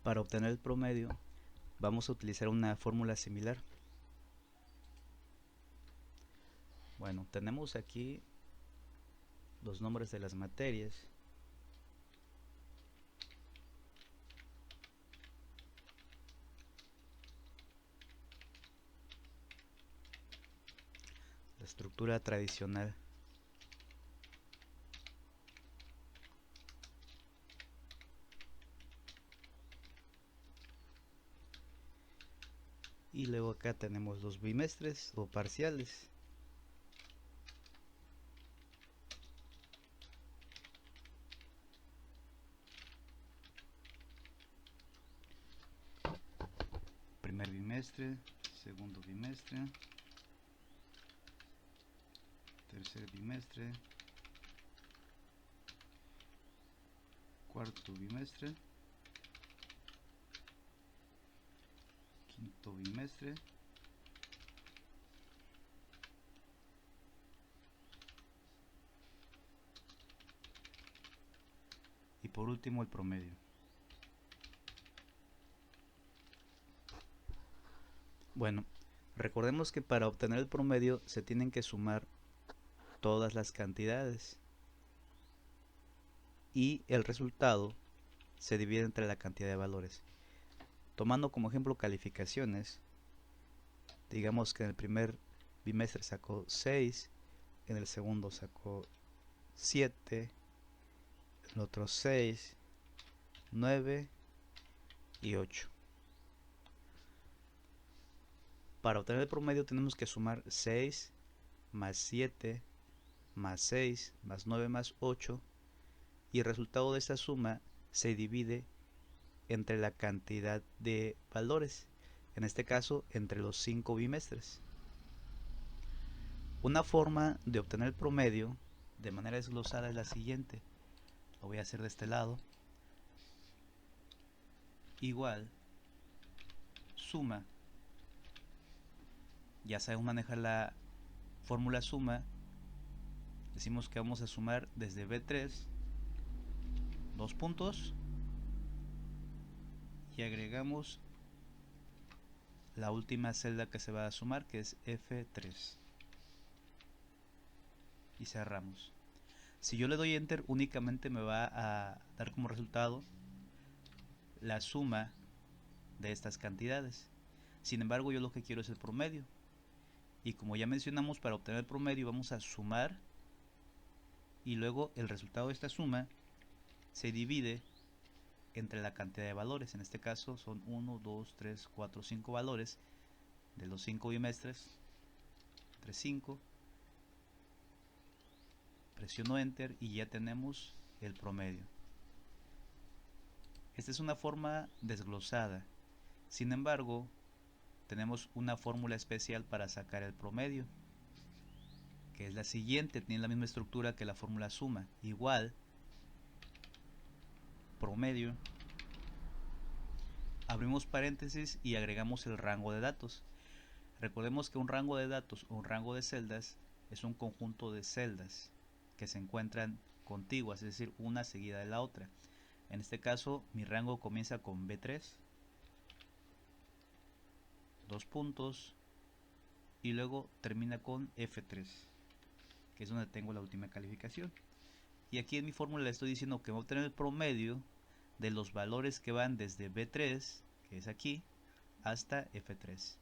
Para obtener el promedio vamos a utilizar una fórmula similar. Bueno, tenemos aquí los nombres de las materias. La estructura tradicional. Y luego acá tenemos los bimestres o parciales. Primer bimestre, segundo bimestre, tercer bimestre, cuarto bimestre, quinto bimestre, y por último el promedio. Bueno, recordemos que para obtener el promedio se tienen que sumar todas las cantidades y el resultado se divide entre la cantidad de valores. Tomando como ejemplo calificaciones, digamos que en el primer bimestre sacó 6, en el segundo sacó 7, en el otro 6, 9 y 8. Para obtener el promedio tenemos que sumar 6 más 7 más 6 más 9 más 8, y el resultado de esta suma se divide entre la cantidad de valores, en este caso entre los 5 bimestres. Una forma de obtener el promedio de manera desglosada es la siguiente. Lo voy a hacer de este lado. Igual, suma. Ya sabemos manejar la fórmula suma. Decimos que vamos a sumar desde B3 dos puntos y agregamos la última celda que se va a sumar, que es F3, y cerramos. Si yo le doy enter, únicamente me va a dar como resultado la suma de estas cantidades. Sin embargo, yo lo que quiero es el promedio, y como ya mencionamos, para obtener el promedio vamos a sumar y luego el resultado de esta suma se divide entre la cantidad de valores. En este caso son 1, 2, 3, 4, 5 valores de los 5 bimestres, entre 5. Presiono enter y ya tenemos el promedio. Esta es una forma desglosada. Sin embargo, tenemos una fórmula especial para sacar el promedio, que es la siguiente. Tiene la misma estructura que la fórmula suma. Igual, promedio, abrimos paréntesis y agregamos el rango de datos. Recordemos que un rango de datos o un rango de celdas es un conjunto de celdas que se encuentran contiguas, es decir, una seguida de la otra. En este caso, mi rango comienza con B3, dos puntos, y luego termina con F3, que es donde tengo la última calificación. Y aquí en mi fórmula le estoy diciendo que voy a obtener el promedio de los valores que van desde B3, que es aquí, hasta F3.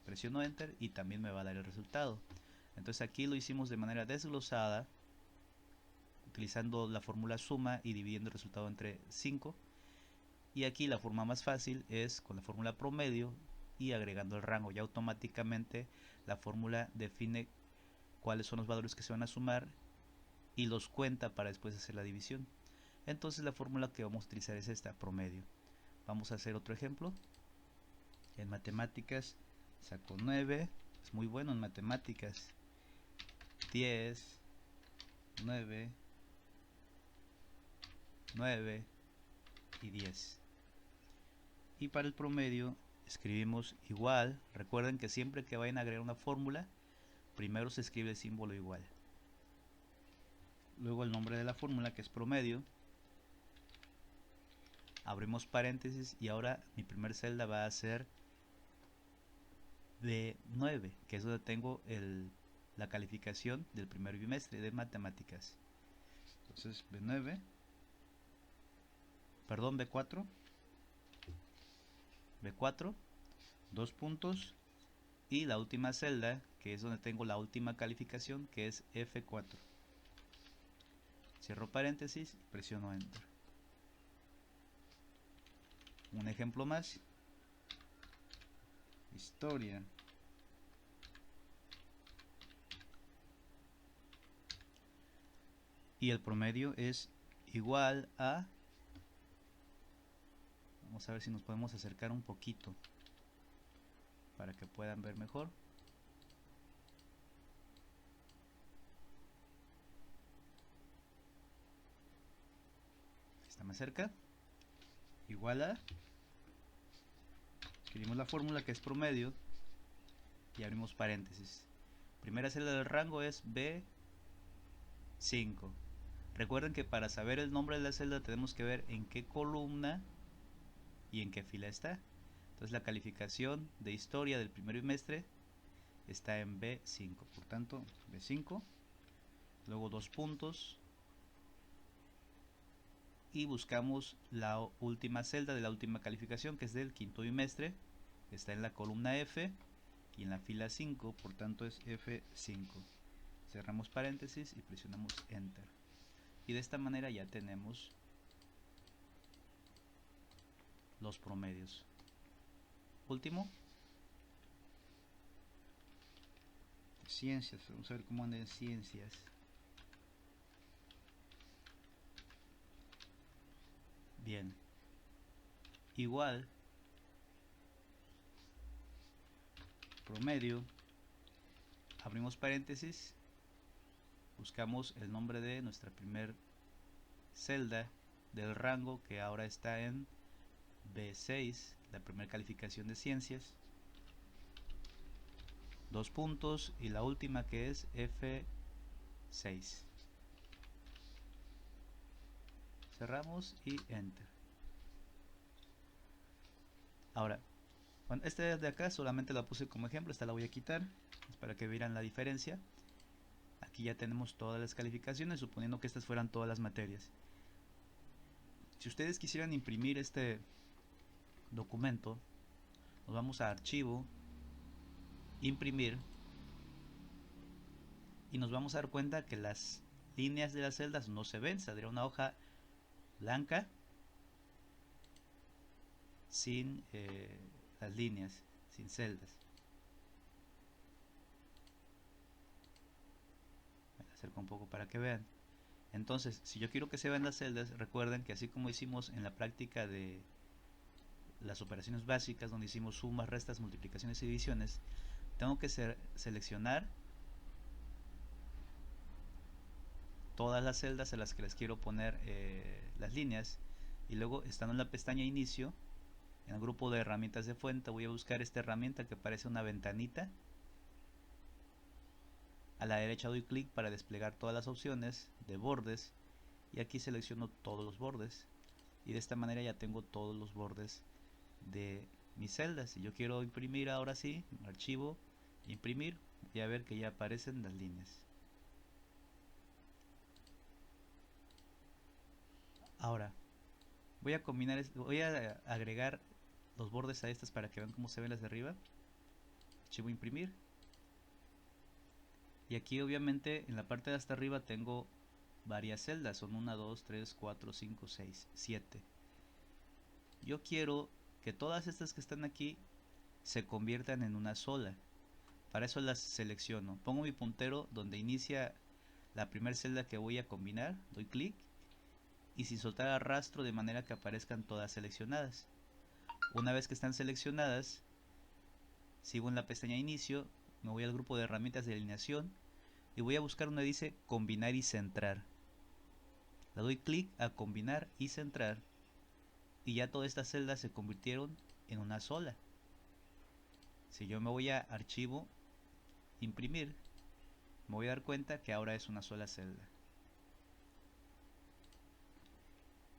Presiono enter y también me va a dar el resultado. Entonces aquí lo hicimos de manera desglosada, utilizando la fórmula suma y dividiendo el resultado entre 5. Y aquí la forma más fácil es con la fórmula promedio y agregando el rango. Ya automáticamente la fórmula define cuáles son los valores que se van a sumar y los cuenta para después hacer la división. Entonces la fórmula que vamos a utilizar es esta, promedio. Vamos a hacer otro ejemplo. En matemáticas saco 9, es muy bueno en matemáticas. 10, 9, 9 y 10. Y para el promedio escribimos igual. Recuerden que siempre que vayan a agregar una fórmula, primero se escribe el símbolo igual, luego el nombre de la fórmula, que es promedio, abrimos paréntesis y ahora mi primer celda va a ser B9, que es donde tengo la calificación del primer bimestre de matemáticas. Entonces B9, perdón, B4, B4, dos puntos, y la última celda, que es donde tengo la última calificación, que es F4. Cierro paréntesis y presiono Enter. Un ejemplo más. Historia. Y el promedio es igual a... Vamos a ver si nos podemos acercar un poquito para que puedan ver mejor. Está más cerca. Igual a... Escribimos la fórmula que es promedio y abrimos paréntesis. Primera celda del rango es B5. Recuerden que para saber el nombre de la celda tenemos que ver en qué columna y en qué fila está. Entonces la calificación de historia del primer bimestre está en B5. Por tanto, B5. Luego dos puntos. Y buscamos la última celda de la última calificación, que es del quinto bimestre. Está en la columna F y en la fila 5, por tanto es F5. Cerramos paréntesis y presionamos Enter. Y de esta manera ya tenemos los promedios. Último, ciencias. Vamos a ver cómo anda en ciencias. Bien. Igual, promedio, abrimos paréntesis, buscamos el nombre de nuestra primer celda del rango, que ahora está en B6, la primera calificación de ciencias, dos puntos, y la última, que es F6. Cerramos y Enter. Ahora, bueno, esta de acá solamente la puse como ejemplo, esta la voy a quitar, es para que vieran la diferencia. Aquí ya tenemos todas las calificaciones, suponiendo que estas fueran todas las materias. Si ustedes quisieran imprimir este documento, nos vamos a Archivo, Imprimir, y nos vamos a dar cuenta que las líneas de las celdas no se ven. Saldría una hoja blanca sin las líneas, sin celdas. Me acerco un poco para que vean. Entonces, si yo quiero que se vean las celdas, recuerden que así como hicimos en la práctica de las operaciones básicas, donde hicimos sumas, restas, multiplicaciones y divisiones, tengo que seleccionar todas las celdas a las que les quiero poner las líneas, y luego, estando en la pestaña Inicio, en el grupo de herramientas de fuente, voy a buscar esta herramienta que parece una ventanita. A la derecha doy clic para desplegar todas las opciones de bordes, y aquí selecciono todos los bordes, y de esta manera ya tengo todos los bordes de mis celdas. Si yo quiero imprimir, ahora sí, Archivo, Imprimir, voy a ver que ya aparecen las líneas. Ahora voy a combinar, voy a agregar los bordes a estas para que vean cómo se ven las de arriba. Archivo, Imprimir, y aquí obviamente en la parte de hasta arriba tengo varias celdas, son 1, 2, 3, 4, 5, 6, 7. Yo quiero que todas estas que están aquí se conviertan en una sola. Para eso las selecciono, pongo mi puntero donde inicia la primera celda que voy a combinar, doy clic, y sin soltar arrastro, de manera que aparezcan todas seleccionadas. Una vez que están seleccionadas, sigo en la pestaña Inicio, me voy al grupo de herramientas de alineación y voy a buscar donde dice Combinar y Centrar. Le doy clic a Combinar y Centrar, y ya todas estas celdas se convirtieron en una sola. Si yo me voy a Archivo, Imprimir, me voy a dar cuenta que ahora es una sola celda.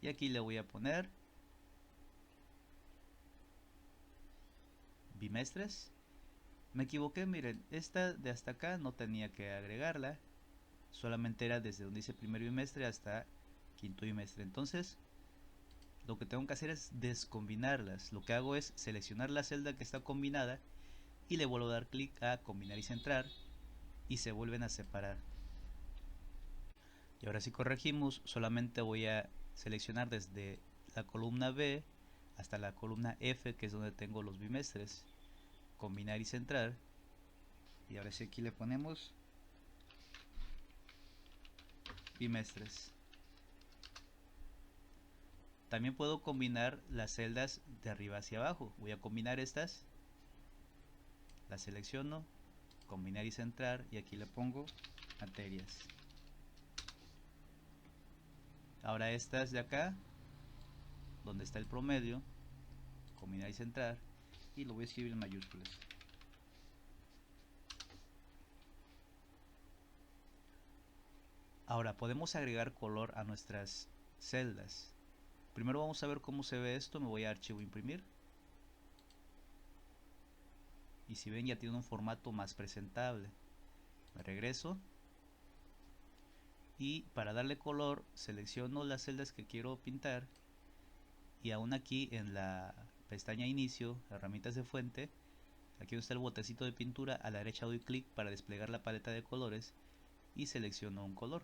Y aquí le voy a poner bimestres. Me equivoqué, miren, esta de hasta acá no tenía que agregarla, solamente era desde donde dice primer bimestre hasta quinto bimestre. Entonces lo que tengo que hacer es descombinarlas. Lo que hago es seleccionar la celda que está combinada y le vuelvo a dar clic a combinar y centrar y se vuelven a separar. Y ahora si corregimos, solamente voy a seleccionar desde la columna B hasta la columna F, que es donde tengo los bimestres, combinar y centrar. Y ahora sí aquí le ponemos bimestres. También puedo combinar las celdas de arriba hacia abajo. Voy a combinar estas, las selecciono, combinar y centrar, y aquí le pongo materias. Ahora estas de acá, donde está el promedio, combinar y centrar, y lo voy a escribir en mayúsculas. Ahora podemos agregar color a nuestras celdas. Primero vamos a ver cómo se ve esto. Me voy a archivo imprimir, y si ven ya tiene un formato más presentable. Me regreso y para darle color selecciono las celdas que quiero pintar, y aún aquí en la pestaña inicio, herramientas de fuente, aquí donde está el botecito de pintura, a la derecha doy clic para desplegar la paleta de colores y selecciono un color.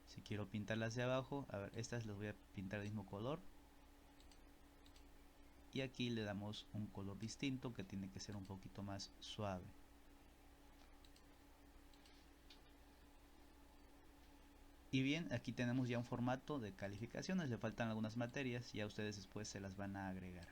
Si quiero pintarlas de abajo, a ver, estas las voy a pintar del mismo color, y aquí le damos un color distinto que tiene que ser un poquito más suave. Y bien, aquí tenemos ya un formato de calificaciones. Le faltan algunas materias, ya ustedes después se las van a agregar.